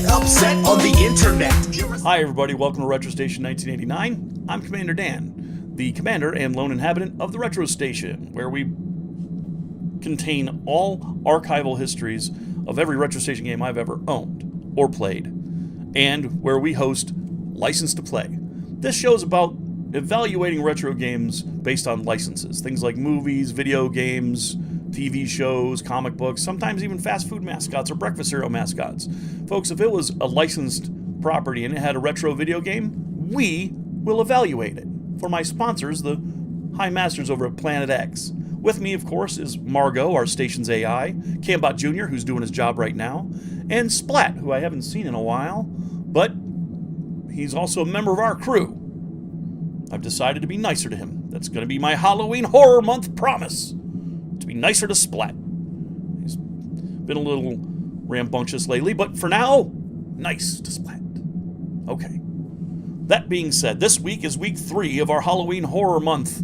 get upset on the internet. Hi everybody, welcome to Retro Station 1989. I'm Commander Dan, the commander and lone inhabitant of the Retro Station, where we contain all archival histories of every Retro Station game I've ever owned or played, and where we host License to Play. This show is about evaluating retro games based on licenses, things like movies, video games, TV shows, comic books, sometimes even fast food mascots or breakfast cereal mascots. Folks, if it was a licensed property and it had a retro video game, we will evaluate it. For my sponsors, the High Masters over at Planet X. With me, of course, is Margot, our station's AI, Cambot Jr., who's doing his job right now, and Splat, who I haven't seen in a while, but he's also a member of our crew. I've decided to be nicer to him. That's going to be my Halloween Horror Month promise. To be nicer to Splat. He's been a little rambunctious lately, but for now, nice to Splat. Okay. That being said, this week is week 3 of our Halloween Horror Month.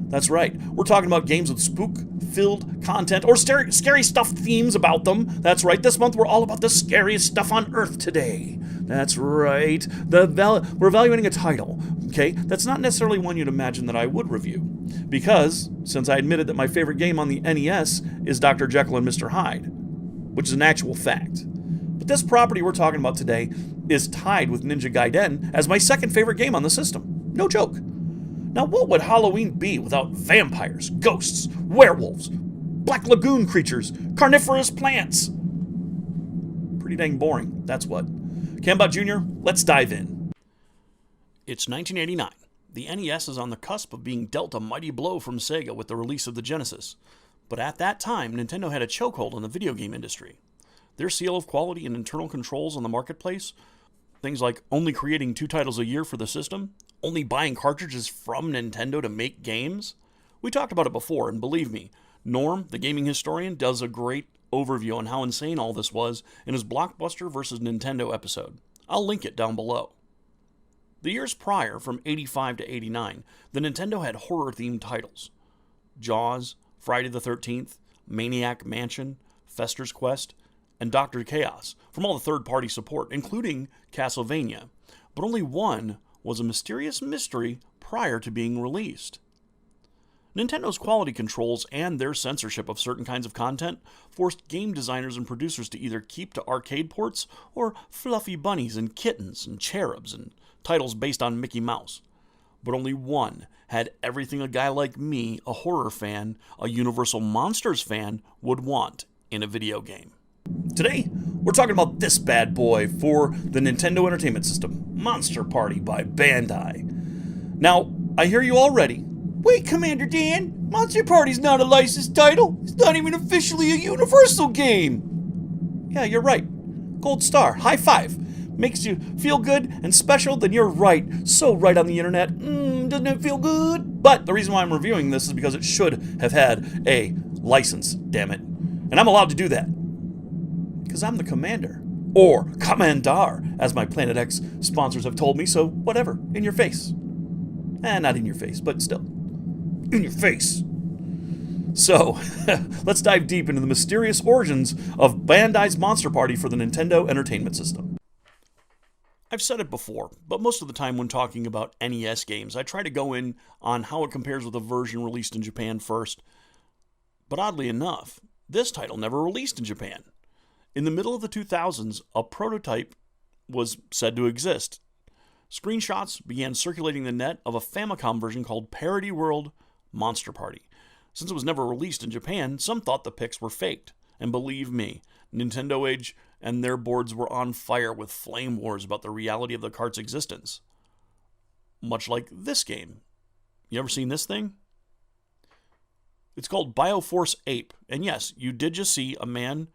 That's right. We're talking about games with spook-filled content or scary stuff themes about them. That's right. This month we're all about the scariest stuff on Earth today. That's right. We're evaluating a title, okay? That's not necessarily one you'd imagine that I would review. Because, since I admitted that my favorite game on the NES is Dr. Jekyll and Mr. Hyde, which is an actual fact. But this property we're talking about today is tied with Ninja Gaiden as my second favorite game on the system. No joke. Now, what would Halloween be without vampires, ghosts, werewolves, Black Lagoon creatures, carnivorous plants? Pretty dang boring, that's what. Cambot Jr., let's dive in. It's 1989. The NES is on the cusp of being dealt a mighty blow from Sega with the release of the Genesis. But at that time, Nintendo had a chokehold on the video game industry. Their seal of quality and internal controls on the marketplace, things like only creating 2 titles a year for the system, only buying cartridges from Nintendo to make games. We talked about it before, and believe me, Norm, the gaming historian, does a great overview on how insane all this was in his Blockbuster vs. Nintendo episode. I'll link it down below. The years prior, from 85 to 89, the Nintendo had horror-themed titles. Jaws, Friday the 13th, Maniac Mansion, Fester's Quest, and Dr. Chaos, from all the third-party support, including Castlevania. But only one was a mysterious mystery prior to being released. Nintendo's quality controls and their censorship of certain kinds of content forced game designers and producers to either keep to arcade ports or fluffy bunnies and kittens and cherubs and titles based on Mickey Mouse. But only one had everything a guy like me, a horror fan, a Universal Monsters fan, would want in a video game. Today, we're talking about this bad boy for the Nintendo Entertainment System, Monster Party by Bandai. Now, I hear you already. Wait, Commander Dan, Monster Party's not a licensed title. It's not even officially a Universal game. Yeah, you're right. Gold star, high five. Makes you feel good and special, then you're right. So right on the internet. Doesn't it feel good? But the reason why I'm reviewing this is because it should have had a license, damn it. And I'm allowed to do that. Because I'm the commander. Or commandar, as my Planet X sponsors have told me, so whatever, in your face. Not in your face, but still. In your face. So, let's dive deep into the mysterious origins of Bandai's Monster Party for the Nintendo Entertainment System. I've said it before, but most of the time when talking about NES games, I try to go in on how it compares with a version released in Japan first. But oddly enough, this title never released in Japan. In the middle of the 2000s, a prototype was said to exist. Screenshots began circulating the net of a Famicom version called Parody World Monster Party. Since it was never released in Japan, some thought the pics were faked. And believe me, Nintendo Age and their boards were on fire with flame wars about the reality of the cart's existence. Much like this game. You ever seen this thing? It's called Bioforce Ape. And yes, you did just see a man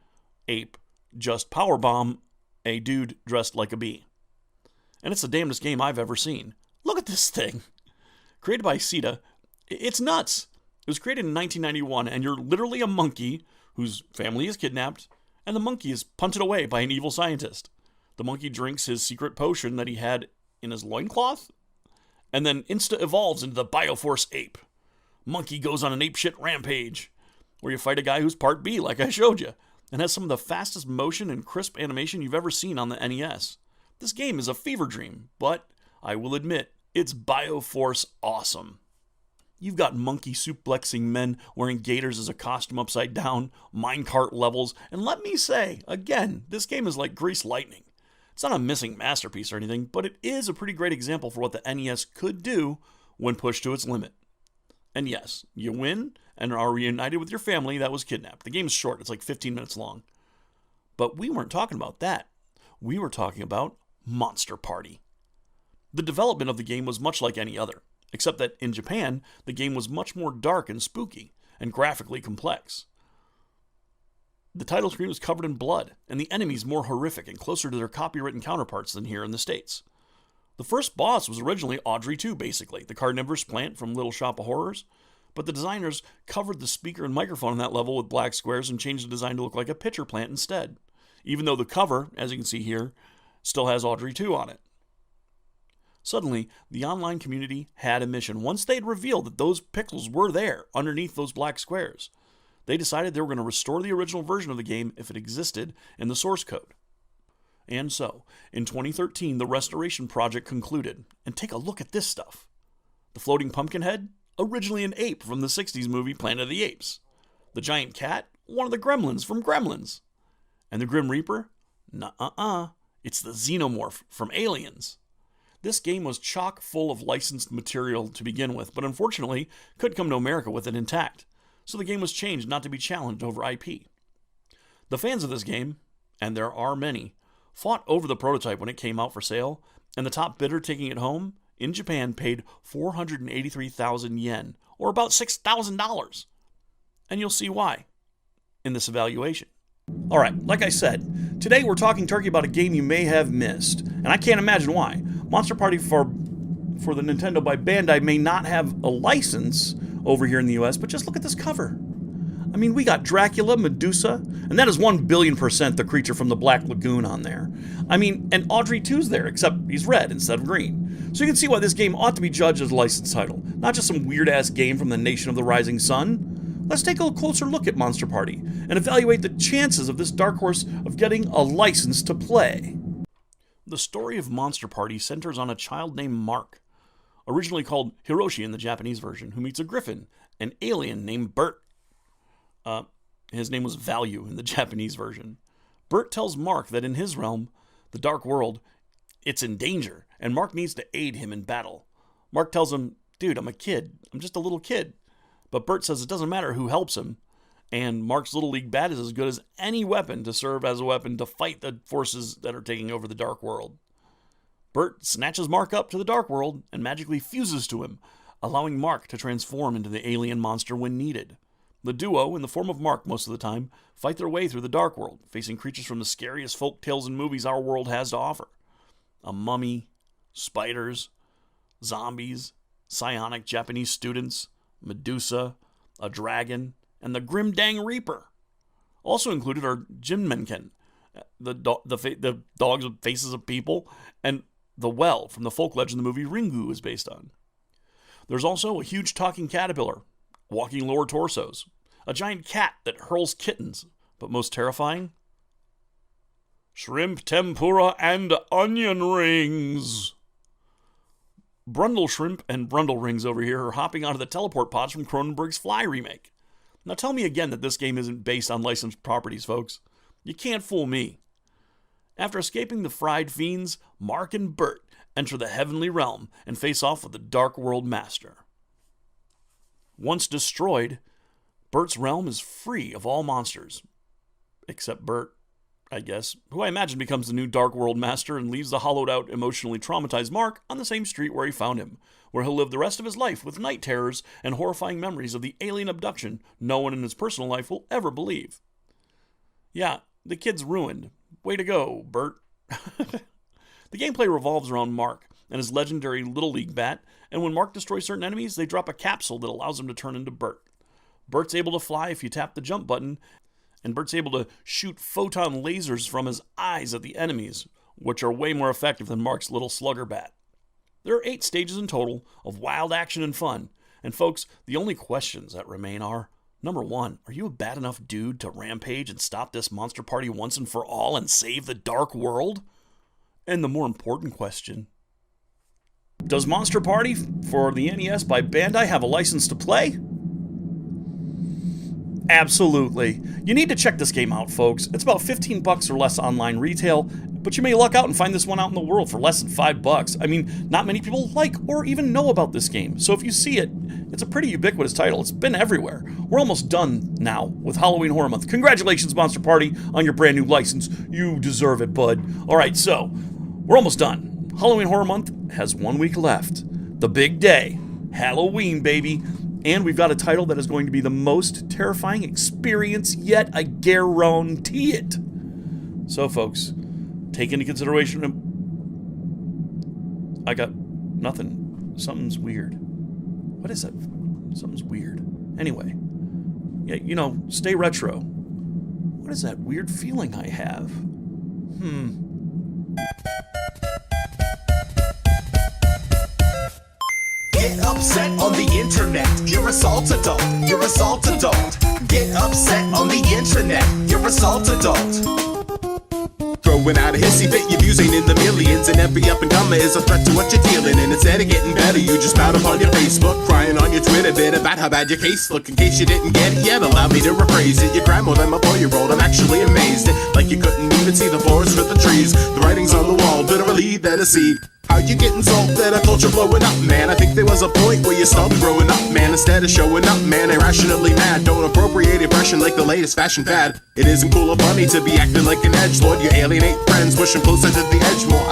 ape just powerbomb a dude dressed like a bee. And it's the damnedest game I've ever seen. Look at this thing. Created by Sita. It's nuts. It was created in 1991, and you're literally a monkey whose family is kidnapped, and the monkey is punted away by an evil scientist. The monkey drinks his secret potion that he had in his loincloth, and then insta-evolves into the Bioforce Ape. Monkey goes on an apeshit rampage, where you fight a guy who's part bee, like I showed you. and has some of the fastest motion and crisp animation you've ever seen on the NES. This game is a fever dream, but I will admit, it's Bioforce awesome. You've got monkey suplexing men wearing gaiters as a costume upside down, minecart levels, and let me say, again, this game is like greased lightning. It's not a missing masterpiece or anything, but it is a pretty great example for what the NES could do when pushed to its limit. And yes, you win and are reunited with your family that was kidnapped. The game's short, it's like 15 minutes long. But we weren't talking about that. We were talking about Monster Party. The development of the game was much like any other, except that in Japan, the game was much more dark and spooky, and graphically complex. The title screen was covered in blood, and the enemies more horrific and closer to their copywritten counterparts than here in the States. The first boss was originally Audrey 2, basically, the carnivorous plant from Little Shop of Horrors, but the designers covered the speaker and microphone on that level with black squares and changed the design to look like a pitcher plant instead, even though the cover, as you can see here, still has Audrey 2 on it. Suddenly, the online community had a mission. Once they'd revealed that those pixels were there underneath those black squares, they decided they were going to restore the original version of the game if it existed in the source code. And so, in 2013, the restoration project concluded. And take a look at this stuff. The floating pumpkin head, originally an ape from the 60s movie Planet of the Apes. The giant cat, one of the gremlins from Gremlins. And the Grim Reaper? Nuh-uh-uh. It's the xenomorph from Aliens. This game was chock full of licensed material to begin with, but unfortunately couldn't come to America with it intact. So the game was changed not to be challenged over IP. The fans of this game, and there are many, fought over the prototype when it came out for sale, and the top bidder taking it home in Japan paid 483,000 yen, or about $6,000. And you'll see why in this evaluation. Alright, like I said, today we're talking turkey about a game you may have missed, and I can't imagine why. Monster Party for the Nintendo by Bandai may not have a license over here in the US, but just look at this cover. I mean, we got Dracula, Medusa, and that is 1,000,000,000% the creature from the Black Lagoon on there. I mean, and Audrey 2's there, except he's red instead of green. So you can see why this game ought to be judged as a licensed title, not just some weird-ass game from the Nation of the Rising Sun. Let's take a closer look at Monster Party and evaluate the chances of this dark horse of getting a license to play. The story of Monster Party centers on a child named Mark, originally called Hiroshi in the Japanese version, who meets a griffin, an alien named Bert. His name was Value in the Japanese version. Bert tells Mark that in his realm, the Dark World, it's in danger, and Mark needs to aid him in battle. Mark tells him, dude, I'm a kid. I'm just a little kid. But Bert says it doesn't matter who helps him, and Mark's Little League bat is as good as any weapon to serve as a weapon to fight the forces that are taking over the Dark World. Bert snatches Mark up to the Dark World and magically fuses to him, allowing Mark to transform into the alien monster when needed. The duo, in the form of Mark most of the time, fight their way through the Dark World, facing creatures from the scariest folk tales and movies our world has to offer. A mummy, spiders, zombies, psionic Japanese students, Medusa, a dragon, and the Grim Dang Reaper. Also included are Jinmenken, the dogs with faces of people, and the well from the folk legend the movie Ringu is based on. There's also a huge talking caterpillar, walking lower torsos, a giant cat that hurls kittens, but most terrifying, shrimp tempura and onion rings. Brundle shrimp and Brundle rings over here are hopping onto the teleport pods from Cronenberg's Fly remake. Now tell me again that this game isn't based on licensed properties, folks. You can't fool me. After escaping the fried fiends, Mark and Bert enter the heavenly realm and face off with the Dark World Master. Once destroyed, Bert's realm is free of all monsters. Except Bert, I guess, who I imagine becomes the new Dark World Master and leaves the hollowed-out, emotionally traumatized Mark on the same street where he found him, where he'll live the rest of his life with night terrors and horrifying memories of the alien abduction no one in his personal life will ever believe. Yeah, the kid's ruined. Way to go, Bert. The gameplay revolves around Mark and his legendary Little League bat, and when Mark destroys certain enemies, they drop a capsule that allows him to turn into Bert. Bert's able to fly if you tap the jump button, and Bert's able to shoot photon lasers from his eyes at the enemies, which are way more effective than Mark's little slugger bat. There are 8 stages in total of wild action and fun, and folks, the only questions that remain are, Number one, are you a bad enough dude to rampage and stop this monster party once and for all and save the dark world? And the more important question, does Monster Party for the NES by Bandai have a license to play? Absolutely. You need to check this game out, folks. It's about $15 or less online retail, but you may luck out and find this one out in the world for less than $5. I mean, not many people like or even know about this game, so if you see it, it's a pretty ubiquitous title. It's been everywhere. We're almost done now with Halloween Horror Month. Congratulations, Monster Party, on your brand new license. You deserve it, bud. Alright, so, we're almost done. Halloween Horror Month has 1 week left. The big day. Halloween, baby. And we've got a title that is going to be the most terrifying experience yet. I guarantee it. So, folks, take into consideration... I got nothing. Something's weird. What is that? Something's weird. Anyway. Yeah, you know, stay retro. What is that weird feeling I have? Get upset on the internet. You're a salt adult. You're a salt adult. Get upset on the internet. You're a salt adult. Throwing out a hissy fit, your views ain't in the millions, and every up and comer is a threat to what you're dealing in. Instead of getting better, you just spout up on your Facebook, crying on your Twitter bit about how bad your case look. In case you didn't get it yet, allow me to rephrase it. You cry more than my 4-year-old, I'm actually amazed. Like you couldn't even see the forest for the trees. The writing's on the wall, literally that a seed. How you getting salt that a culture blowing up, man? I think there was a point where you stopped growing up, man. Instead of showing up, man, irrationally mad. Don't appropriate impression like the latest fashion fad. It isn't cool or funny to be acting like an edgelord. You alienate friends, push them closer to the edge more.